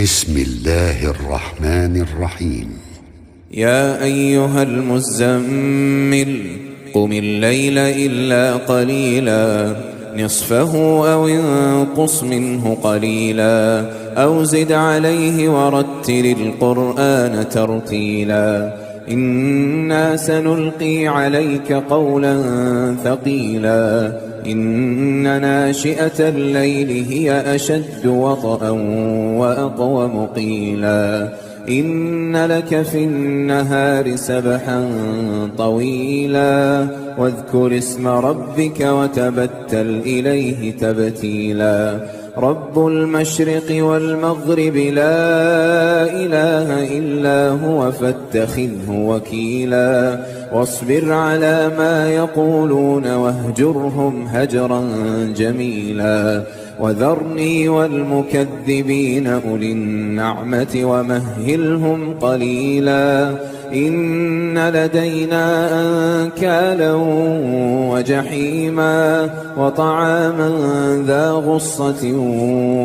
بسم الله الرحمن الرحيم. يا أيها المزمل قم الليل إلا قليلا نصفه أو انقص منه قليلا أو زد عليه ورتل القرآن ترتيلا إنا سنلقي عليك قولا ثقيلا إن ناشئة الليل هي أشد وطئا وأقوم قيلا إن لك في النهار سبحا طويلا واذكر اسم ربك وتبتل إليه تبتيلا رب المشرق والمغرب لا إله إلا هو فاتخذه وكيلا واصبر على ما يقولون واهجرهم هجرا جميلا وذرني والمكذبين أولي النعمة ومهلهم قليلا إن لدينا أنكالا وجحيما وطعاما ذا غصة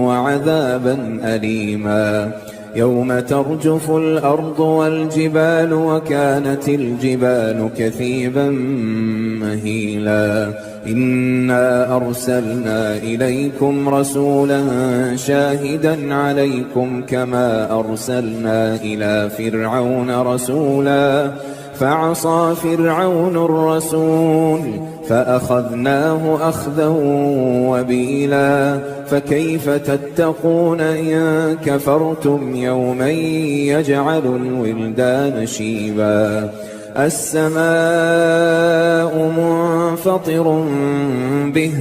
وعذابا أليما يوم ترجف الأرض والجبال وكانت الجبال كثيبا مهيلا إنا أرسلنا إليكم رسولا شاهدا عليكم كما أرسلنا إلى فرعون رسولا فعصى فرعون الرسول فأخذناه أخذا وبيلا فكيف تتقون إن كفرتم يوما يجعل الولدان شيبا السماء منفطر به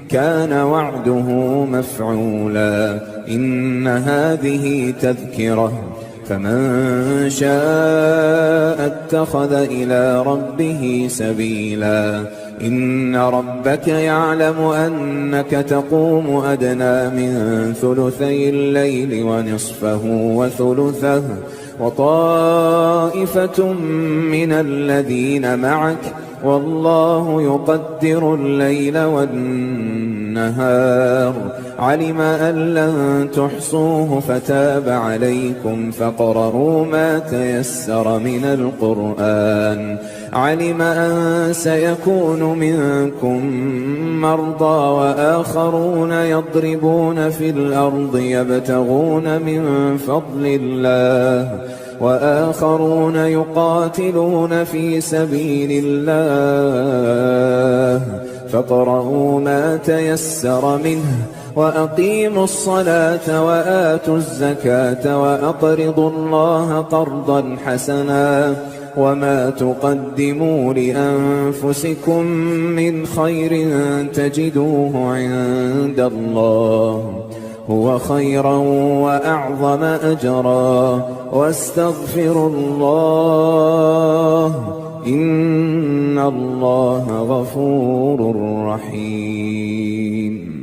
كان وعده مفعولا إن هذه تذكرة فمن شاء اتخذ إلى ربه سبيلا إن ربك يعلم أنك تقوم أدنى من ثلثي الليل ونصفه وثلثه وطائفة من الذين معك والله يقدر الليل والنهار علم أن لن تحصوه فتاب عليكم فاقرؤوا ما تيسر من القرآن علم أن سيكون منكم مرضى وآخرون يضربون في الأرض يبتغون من فضل الله وآخرون يقاتلون في سبيل الله فاقرؤوا ما تيسر منه وأقيموا الصلاة وآتوا الزكاة وأقرضوا الله قرضا حسنا وما تقدموا لأنفسكم من خير تجدوه عند الله هو خيرا وأعظم أجرا واستغفروا الله إن الله غفور رحيم.